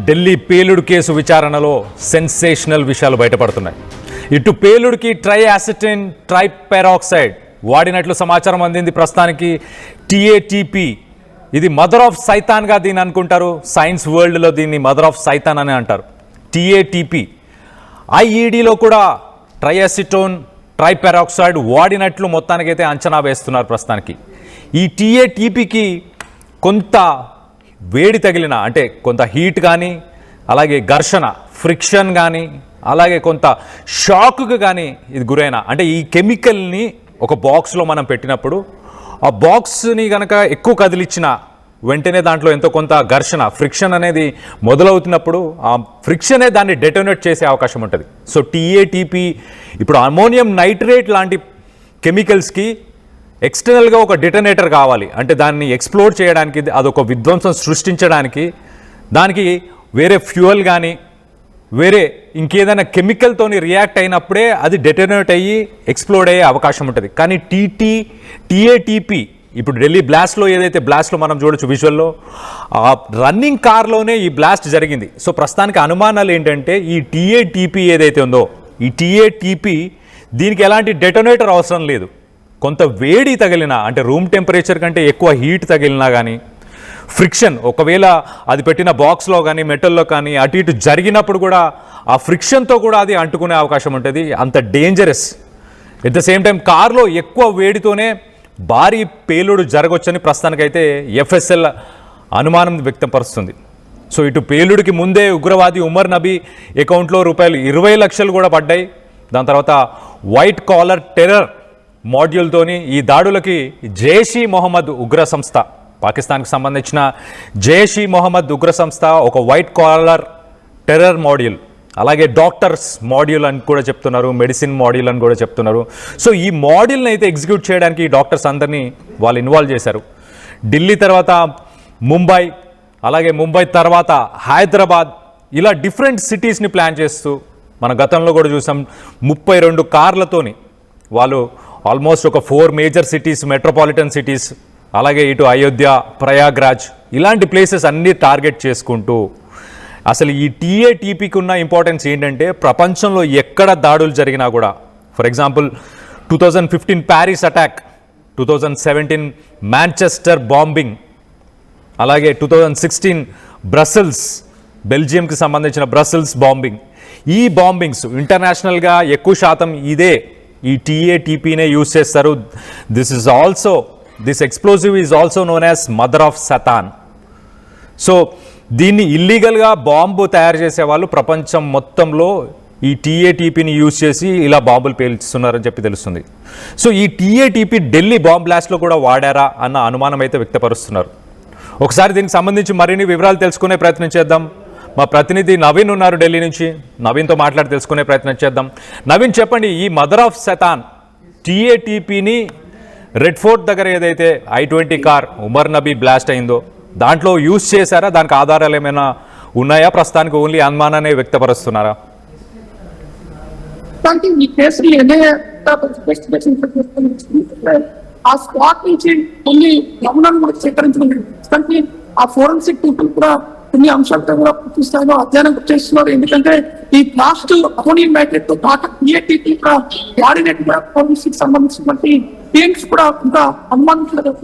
ఢిల్లీ పేలుడు కేసు విచారణలో సెన్సేషనల్ విషయాలు బయటపడుతున్నాయి. ఇటు పేలుడుకి ట్రైయాసిటిన్ ట్రైపెరాక్సైడ్ వాడినట్లు సమాచారం అందింది. ప్రస్తుతానికి టీఏటీపీ ఇది మదర్ ఆఫ్ సైతాన్గా దీన్ని అనుకుంటారు. సైన్స్ వరల్డ్లో దీన్ని మదర్ ఆఫ్ సైతాన్ అని అంటారు. టీఏటీపీ ఐఈడీలో కూడా ట్రైయాసిటోన్ ట్రైపెరాక్సైడ్ వాడినట్లు మొత్తానికైతే అంచనా వేస్తున్నారు. ప్రస్తుతానికి ఈ టీఏటీపీకి కొంత వేడి తగిలిన అంటే కొంత హీట్ కానీ అలాగే ఘర్షణ ఫ్రిక్షన్ కానీ అలాగే కొంత షాక్కు కానీ ఇది గురైన అంటే ఈ కెమికల్ని ఒక బాక్స్లో మనం పెట్టినప్పుడు ఆ బాక్స్ని కనుక ఎక్కువ కదిలిచ్చిన వెంటనే దాంట్లో ఎంతో కొంత ఘర్షణ ఫ్రిక్షన్ అనేది మొదలవుతున్నప్పుడు ఆ ఫ్రిక్షనే దాన్ని డెటోనేట్ చేసే అవకాశం ఉంటుంది. సో టీఏటీపీ ఇప్పుడు అమోనియం నైట్రేట్ లాంటి కెమికల్స్కి ఎక్స్టర్నల్గా ఒక డిటనేటర్ కావాలి. అంటే దాన్ని ఎక్స్ప్లోర్ చేయడానికి అదొక విధ్వంసం సృష్టించడానికి దానికి వేరే ఫ్యూయల్ కానీ వేరే ఇంకేదైనా కెమికల్తోని రియాక్ట్ అయినప్పుడే అది డెటనేట్ అయ్యి ఎక్స్ప్లోడ్ అయ్యే అవకాశం ఉంటుంది. కానీ టీఏటీపీ ఇప్పుడు ఢిల్లీ బ్లాస్ట్లో ఏదైతే బ్లాస్ట్లో మనం చూడొచ్చు విజువల్లో ఆ రన్నింగ్ కార్లోనే ఈ బ్లాస్ట్ జరిగింది. సో ప్రస్తుతానికి అనుమానాలు ఏంటంటే ఈ టీఏటీపీ ఏదైతే ఉందో ఈ టీఏటీపీ దీనికి ఎలాంటి డెటోనేటర్ అవసరం లేదు. కొంత వేడి తగిలినా అంటే రూమ్ టెంపరేచర్ కంటే ఎక్కువ హీట్ తగిలినా కానీ ఫ్రిక్షన్ ఒకవేళ అది పెట్టిన బాక్స్లో కానీ మెటల్లో కానీ అటు ఇటు జరిగినప్పుడు కూడా ఆ ఫ్రిక్షన్తో కూడా అది అంటుకునే అవకాశం ఉంటుంది. అంత dangerous. At the same time కార్లో ఎక్కువ వేడితోనే భారీ పేలుడు జరగవచ్చని ప్రస్తుతానికైతే ఎఫ్ఎస్ఎల్ అనుమానం వ్యక్తపరుస్తుంది. సో ఇటు పేలుడికి ముందే ఉగ్రవాది ఉమర్ నబీ అకౌంట్లో రూపాయలు 20 లక్షలు కూడా పడ్డాయి. దాని తర్వాత వైట్ కాలర్ టెర్రర్ మాడ్యూల్తోని ఈ దాడులకి జైష్-ఈ మొహమ్మద్ ఉగ్ర సంస్థ పాకిస్తాన్కి సంబంధించిన జైష్-ఈ మొహమ్మద్ ఉగ్ర సంస్థ ఒక వైట్ కాలర్ టెర్రర్ మాడ్యూల్ అలాగే డాక్టర్స్ మాడ్యూల్ అని కూడా చెప్తున్నారు, మెడిసిన్ మాడ్యూల్ అని కూడా చెప్తున్నారు. సో ఈ మాడ్యూల్ని అయితే ఎగ్జిక్యూట్ చేయడానికి ఈ డాక్టర్స్ అందరినీ వాళ్ళు ఇన్వాల్వ్ చేశారు. ఢిల్లీ తర్వాత ముంబై అలాగే ముంబై తర్వాత హైదరాబాద్ ఇలా డిఫరెంట్ సిటీస్ని ప్లాన్ చేస్తూ మన గతంలో కూడా చూసాం 32 కార్లతోని వాళ్ళు ఆల్మోస్ట్ ఒక 4 మేజర్ సిటీస్ మెట్రోపాలిటన్ సిటీస్ అలాగే ఇటు అయోధ్య ప్రయాగ్రాజ్ ఇలాంటి ప్లేసెస్ అన్నీ టార్గెట్ చేసుకుంటూ అసలు ఈ టీఏటీపీకి ఉన్న ఇంపార్టెన్స్ ఏంటంటే ప్రపంచంలో ఎక్కడ దాడులు జరిగినా కూడా for example 2015 Paris attack, 2017 Manchester bombing, అలాగే 2016 బ్రసెల్స్ బెల్జియంకి సంబంధించిన బ్రసెల్స్ బాంబింగ్. ఈ బాంబింగ్స్ ఇంటర్నేషనల్గా ఎక్కువ శాతం ఇదే ఈ టీఏటీపీనే యూజ్ చేస్తారు. This explosive is also known as mother of Satan. So దీన్ని ఇల్లీగల్గా బాంబు తయారు చేసే వాళ్ళు ప్రపంచం మొత్తంలో ఈ టీఏటీపీని యూజ్ చేసి ఇలా బాంబులు పేల్చుతున్నారని చెప్పి తెలుస్తుంది. సో ఈ టీఏటీపీ ఢిల్లీ బాంబ్ బ్లాస్ట్లో కూడా వాడారా అన్న అనుమానం అయితే వ్యక్తపరుస్తున్నారు. ఒకసారి దీనికి సంబంధించి మరిన్ని వివరాలు తెలుసుకునే ప్రయత్నం చేద్దాం. మా ప్రతినిధి నవీన్ ఉన్నారు ఢిల్లీ నుంచి. నవీన్తో మాట్లాడి తెలుసుకునే ప్రయత్నం చేద్దాం. నవీన్ చెప్పండి, ఈ mother of Satan టీఏటీపీని red fort దగ్గర ఏదైతే I-20 car Umar Nabi blast అయిందో దాంట్లో యూజ్ చేశారా? దానికి ఆధారాలు ఏమైనా ఉన్నాయా? ప్రస్తుతానికి ఓన్లీ అనుమానాన్ని వ్యక్తపరుస్తున్నారా? ఆ స్పాట్ నుంచి కొన్ని నమూనాలు కూడా సేకరించడం ఆ ఫోరెన్సిక్ పీపుల్ కూడా కొన్ని అంశాలతో కూడా పూర్తి స్థాయిలో అధ్యయనం చేస్తున్నారు. ఎందుకంటే ఈ బ్లాస్ట్ అమోనియం నైట్రేట్ తో పాటు టీఏటీపీ కూడా వాడినట్టు కూడా ఫోరెన్సిక్ సంబంధించినటువంటి టీమ్స్ కూడా కొంత అనుమానించడం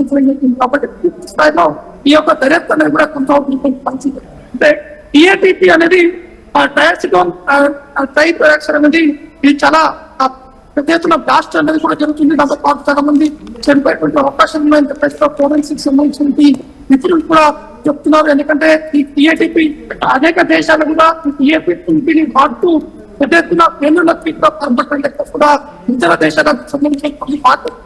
కాబట్టి పూర్తి స్థాయిలో ఈ యొక్క దర్యాప్తు అనేది కూడా కొంత పరిస్థితి. అంటే టీఏటీపీ అనేది ట్రైయాసిటోన్ ట్రైపెరాక్సైడ్ అనేది ఇది చాలా పెద్ద ఎత్తున బ్లాస్ట్ అనేది కూడా జరుగుతుంది. దాంతో పాటు చాలా మంది చనిపోయేటువంటి అవకాశం ఉన్నాయని చెప్పేసి ఫోరెన్సిక్ సంబంధించిన నిపుణులు కూడా చెప్తున్నారు. ఎందుకంటే ఈ టీఏటీపీ అనేక దేశాలు కూడా ఈ టీఏటీపీని వాడుతూ పెద్ద ఎత్తున కేంద్రులకి కూడా ఇతర దేశాలకు సంబంధించిన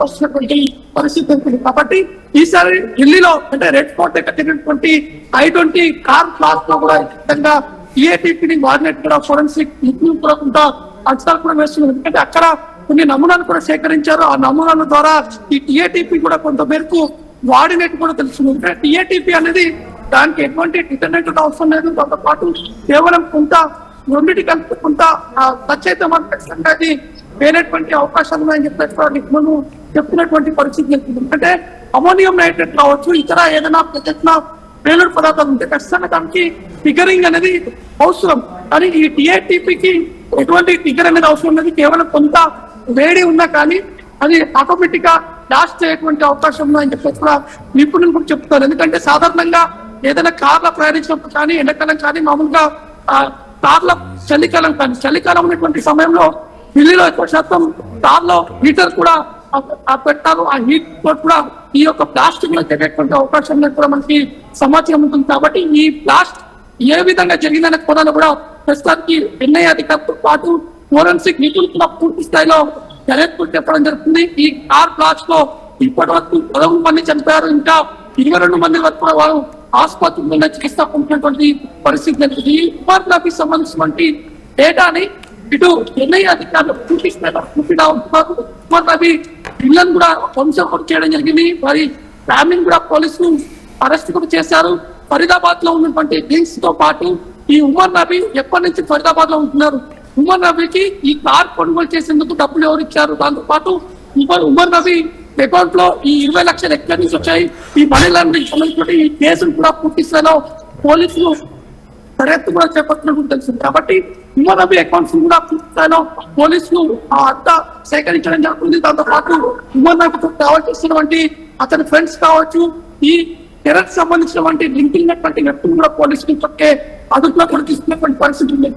వస్తున్నటువంటి పరిస్థితి ఉంటుంది. కాబట్టి ఈసారి ఢిల్లీలో అంటే రెడ్ ఫోర్ట్ దగ్గర జరిగినటువంటి I-20 కార్ క్లాస్ లో కూడా విధంగా టీఏటీపీని వాడినట్టు కూడా ఫోరెన్సిక్ నిపుణులు కూడా కొంత అంచనాలు కూడా వేస్తున్నారు. ఎందుకంటే అక్కడ కొన్ని నమూనాలు కూడా సేకరించారు. ఆ నమూనాల ద్వారా ఈ టీఏటీపీ కూడా కొంత మేరకు వాడినట్టు కూడా తెలుస్తుంది. అంటే టీఏటీపీ అనేది దానికి ఎటువంటి డిటర్నెంట్ అవసరం లేదు. దాంతో పాటు కేవలం కొంత రెండింటి కలిపి కొంత టచ్ అయితే మనకు ఖచ్చితంగా అది వేరేటువంటి అవకాశాలు ఉన్నాయని చెప్పేసి నిపుణులు చెప్తున్నటువంటి పరిస్థితి. ఎందుకంటే అమోనియం నైట్రేట్ కావచ్చు, ఇతర ఏదైనా పెద్ద పేలుడు పదార్థాలు ఉంటే ఖచ్చితంగా దానికి ఫిగరింగ్ అనేది అవసరం. కానీ ఈ టిఏటిపికి ఎటువంటి ఫిగర్ అనేది అవసరం లేదు. కేవలం కొంత వేడి ఉన్నా కానీ అది ఆటోమేటిక్ గా లాస్ట్ అయ్యేటువంటి అవకాశం ఉందని చెప్పేసి కూడా నిపుణులు కూడా చెప్తారు. ఎందుకంటే సాధారణంగా ఏదైనా కార్లో ప్రయాణించినప్పుడు కానీ ఎండాకాలం కానీ మామూలుగా కార్ల చలికాలం ఉన్నటువంటి సమయంలో ఢిల్లీలో ఎక్కువ శాతం కార్లో హీటర్ కూడా పెట్టారు. ఆ హీట్ కూడా ఈ యొక్క ప్లాస్టిక్ లో జరిగేటువంటి అవకాశం కూడా మనకి సమాచారం ఉంటుంది. కాబట్టి ఈ ప్లాస్ట్ ఏ విధంగా జరిగిందనే కోణాలు కూడా ప్రస్తుతానికి ఎన్ఐ అధికారులతో పాటు ఫోరెన్సిక్ నిపుణులు కూడా పూర్తి స్థాయిలో దర్యాప్తు చెప్పడం జరుగుతుంది. ఈ కార్ బ్లాస్ట్ లో ఇప్పటి వరకు 11 మంది చనిపోయారు. ఇంకా 22 మంది వరకు వారు ఆసుపత్రిలో చికిత్స పొందినటువంటి పరిస్థితి జరిగింది. ఈ ఉపాధికి సంబంధించినటువంటి డేటాని ఇటు ఎన్ఐ అధికారులు పూర్తి స్థాయిలో ఉమర్ నబీ ఇళ్లను కూడా వంశం చేయడం జరిగింది. మరి ఫ్యామిలీని కూడా పోలీసులు అరెస్ట్ కూడా చేశారు. ఫరీదాబాద్ లో ఉన్నటువంటి లింక్స్ తో పాటు ఈ ఉమర్ నబీ ఎప్పటి నుంచి ఫరీదాబాద్ లో ఉంటున్నారు, ఉమర్ నబీకి ఈ కార్ కొనుగోలు చేసేందుకు డబ్బులు ఎవరు ఇచ్చారు, దాంతో పాటు ఉమర్ నబీ అకౌంట్ లో ఈ 20 లక్షలు ఎక్కడి నుంచి వచ్చాయి, ఈ మనీ లాండరింగ్ సంబంధించిన ఈ కేసులు కూడా పూర్తి స్థాయిలో పోలీసులు దర్యాప్తు కూడా చేపట్టినట్టు తెలిసింది. కాబట్టి ఉమర్ నబీ అకౌంట్స్ కూడా పూర్తి స్థాయిలో పోలీసులు అంతా సేకరించడం జరుగుతుంది. దాంతో పాటు ఉమర్ నబీతో కావాల్సినటువంటి అతని ఫ్రెండ్స్ కావచ్చు, ఈ టెర్రర్ సంబంధించినటువంటి లింక్ ఉన్నటువంటి వ్యక్తులు కూడా పోలీసులు ఇప్పటికే అదుపులో కూడా తీసుకున్నటువంటి పరిస్థితి ఉంది.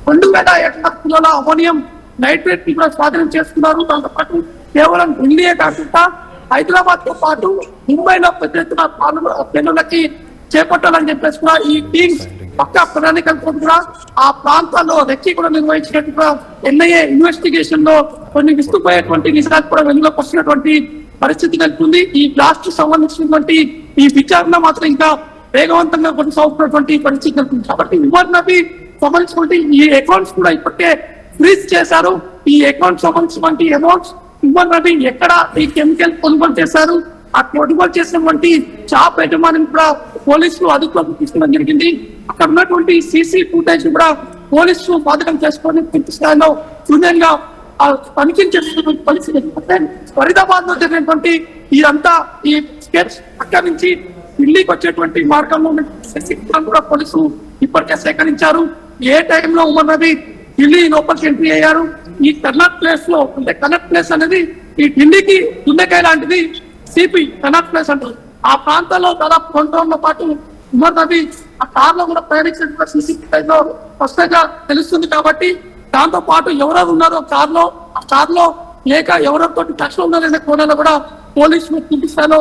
2,000 కిలోల అమోనియం నైట్రేట్ ని కూడా స్వాధీనం చేసుకున్నారు. దాంతో పాటు కేవలం ఢిల్లీయే కాకుండా హైదరాబాద్ తో పాటు ముంబైలో పెద్ద ఎత్తున పెన్నులకి చేపట్టాలని చెప్పేసి కూడా ఈ టీమ్స్ పక్క ప్రణాళికలతో కూడా ఆ ప్రాంతాల్లో రెక్కి కూడా నిర్వహించినట్టుగా ఎన్ఐఏ ఇన్వెస్టిగేషన్ లో కొన్ని విస్తుపోయేటువంటి నిజాలు కూడా వెలుగులోకి వస్తున్నటువంటి పరిస్థితి కలుగుతుంది. ఈ బ్లాస్ట్ సంబంధించినటువంటి ఈ విచారణ మాత్రం ఇంకా వేగవంతంగా కొనసాగుతున్నటువంటి పరిస్థితి కలుగుతుంది. కాబట్టి ఉమర్ నబీ సంబంధించినటువంటి ఈ అకౌంట్స్ కూడా ఇప్పటికే ఫ్రీజ్ చేశారు. ఈ అకౌంట్ సంబంధించినటువంటి అమౌంట్స్ ఉమర్ నబీ ఎక్కడ ఈ కెమికల్ కొనుగోలు చేశారు, ఆ కొనుగోలు చేసినటువంటి షాప్ యజమానిని కూడా పోలీసులు అదుపులోకి తీసుకోవడం జరిగింది. అక్కడ ఉన్నటువంటి సీసీ ఫుటేజ్ కూడా పోలీసులు బాధకం చేసుకొని పూర్తి స్థాయిలో శూన్యంగా తనిఖీ చేస్తున్నటువంటి పరిస్థితి. ఫరీదాబాద్ లో జరిగినటువంటి ఇదంతా ఈ స్కెచ్ అక్కడి నుంచి ఢిల్లీకి వచ్చేటువంటి మార్గంలో కూడా పోలీసులు ఇప్పటికే సేకరించారు. ఏ టైంలో ఉమర్ నబీ ఢిల్లీ లోపలికి ఎంట్రీ అయ్యారు, ఈ కర్నాట్ ప్లేస్ లో అంటే కనెక్ట్ ప్లేస్ అనేది ఈ ఢిల్లీకి దున్నకాయ లాంటిది సిపి కనెక్ట్ ప్లేస్ అంటారు. ఆ ప్రాంతాల్లో దాదాపు 2 రోజుల పాటు ఉమర్ నబీ ఆ కార్ లో కూడా ప్రయాణించినటువంటి సీసీటీవీలో స్పష్టంగా తెలుస్తుంది. కాబట్టి దాంతో పాటు ఎవరెవరు ఉన్నారో ఆ కార్ లో లేక ఎవరెవరితో టచ్ లో ఉన్నారనే కోణాలు కూడా పోలీసులు పూర్తి స్థాయిలో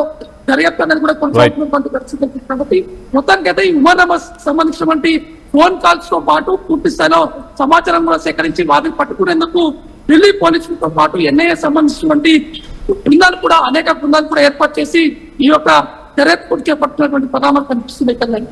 దర్యాప్తు అనేది కూడా కొనసాగుతున్నటువంటి పరిస్థితి. కాబట్టి మొత్తానికి అయితే ఈ ఉమర్ నబీ సంబంధించినటువంటి ఫోన్ కాల్స్ తో పాటు పూర్తి స్థాయిలో సమాచారం కూడా సేకరించి వారిని పట్టుకునేందుకు ఢిల్లీ పోలీసులతో పాటు ఎన్ఐఏ సంబంధించినటువంటి బృందాలు కూడా అనేక బృందాలు కూడా ఏర్పాటు చేసి ఈ యొక్క దర్యాప్తు చేపట్టినటువంటి పరిణామాలు కనిపిస్తున్నాయి.